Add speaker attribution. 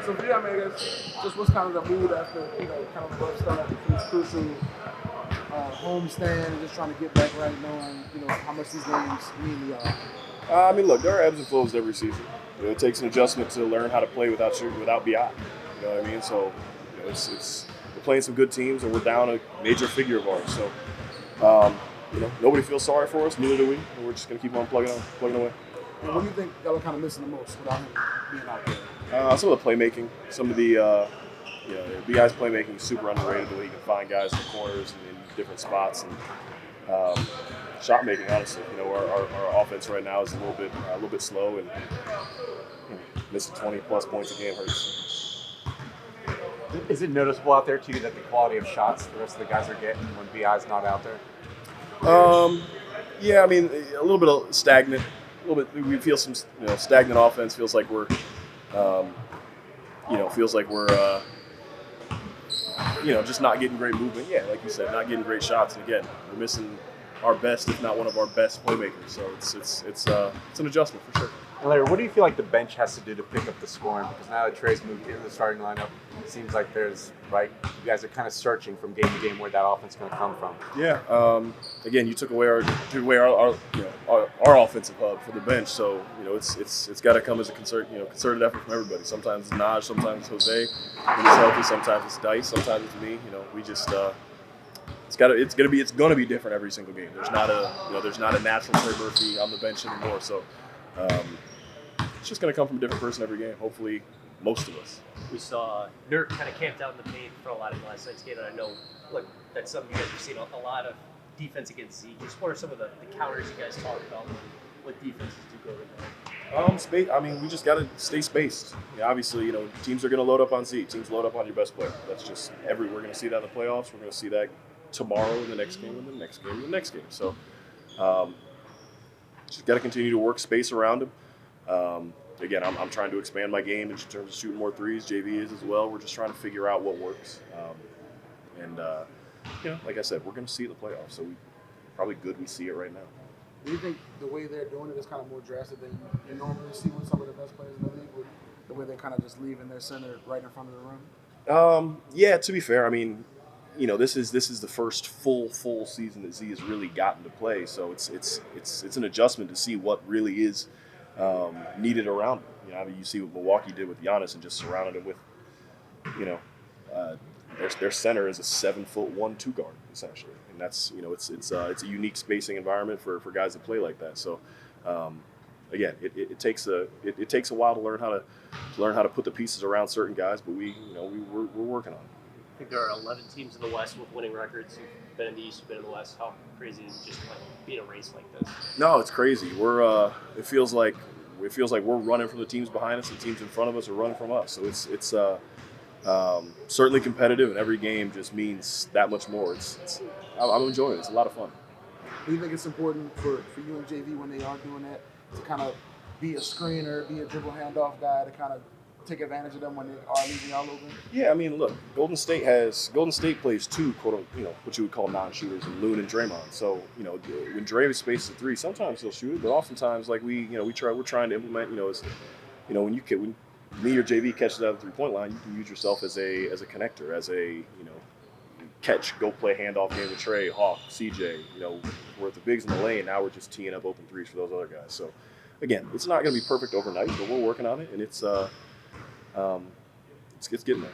Speaker 1: So for you, I mean, I guess, just what's kind of the mood after, kind of the rough start after this crucial home stand and just trying to get back right, knowing, how much these games mean to y'all?
Speaker 2: I mean, look, there are ebbs and flows every season. It takes an adjustment to learn how to play without BI. You know what I mean? So, it's we're playing some good teams, and we're down a major figure of ours. So, nobody feels sorry for us. Neither do we. And we're just gonna keep on plugging away.
Speaker 1: And what do you think y'all are kind of missing the most without him being out there?
Speaker 2: Some of the playmaking, some of the BI's playmaking is super underrated. The way he can find guys in the corners and in different spots, and shot making. Honestly, our offense right now is a little bit slow, and missing 20+ points a game hurts.
Speaker 3: Is it noticeable out there to you that the quality of shots the rest of the guys are getting when BI's not out there?
Speaker 2: Yeah, I mean, a little bit of stagnant. A little bit. We feel some, stagnant offense. Feels like we're, just not getting great movement. Yeah, like you said, not getting great shots. And again, we're missing our best, if not one of our best playmakers. So it's an adjustment for sure.
Speaker 3: And Larry, what do you feel like the bench has to do to pick up the scoring? Because now that Trey's moved into the starting lineup, it seems like you guys are kind of searching from game to game where that offense is going to come from.
Speaker 2: Yeah. Again, you took away our offensive hub for the bench, so it's got to come as a concerted effort from everybody. Sometimes it's Naji, sometimes it's Jose when he's healthy, sometimes it's Dyson, sometimes it's me. We just it's going to be different every single game. There's not a natural Trey Murphy on the bench anymore, so. It's just going to come from a different person every game, hopefully most of us.
Speaker 4: We saw Nurk kind of camped out in the paint for a lot of last night's game, and I know that some of you guys have seen a lot of defense against Z. Just what are some of the counters you guys talk about what defenses do go to
Speaker 2: Space. I mean, we just got to stay spaced. Yeah, obviously, teams are going to load up on Z. Teams load up on your best player. That's just we're going to see that in the playoffs. We're going to see that tomorrow in the next game, and the next game, and the next game. So, just got to continue to work space around him. Again, I'm trying to expand my game in terms of shooting more threes. JV is as well. We're just trying to figure out what works. Like I said, we're going to see it in the playoffs, so probably good we see it right now.
Speaker 1: Do you think the way they're doing it is kind of more drastic than you normally see with some of the best players in the league, with the way they're kind of just leaving their center right in front of the rim?
Speaker 2: Yeah, to be fair, I mean, this is the first full season that Z has really gotten to play, so it's an adjustment to see what really is needed around him. You see what Milwaukee did with Jonas and just surrounded him with, their center is a 7'1" 2 guard essentially, and that's it's a unique spacing environment for guys that play like that. So again, it takes a while to learn how to put the pieces around certain guys, but we're working on it.
Speaker 4: I think there are 11 teams in the West with winning records. You've been in the East, you've been in the West. How crazy is it just being a race like this?
Speaker 2: No, it's crazy. It feels like we're running from the teams behind us, and teams in front of us are running from us. So it's certainly competitive, and every game just means that much more. I'm enjoying it. It's a lot of fun.
Speaker 1: Do you think it's important for you and JV when they are doing that to kind of be a screener, be a dribble handoff guy to kind of take advantage of them when they are leaving y'all open?
Speaker 2: Yeah, I mean, look, Golden State plays two, what you would call non-shooters, in Loon and Draymond. So, when Dre spaces a three, sometimes he'll shoot it, but oftentimes, like we're trying to implement, when me or JV catches out of the 3-point line, you can use yourself as a connector, as a catch, go play handoff game with Trey, Hawk, CJ. We're at the bigs in the lane. Now we're just teeing up open threes for those other guys. So, again, it's not going to be perfect overnight, but we're working on it, and it's getting there.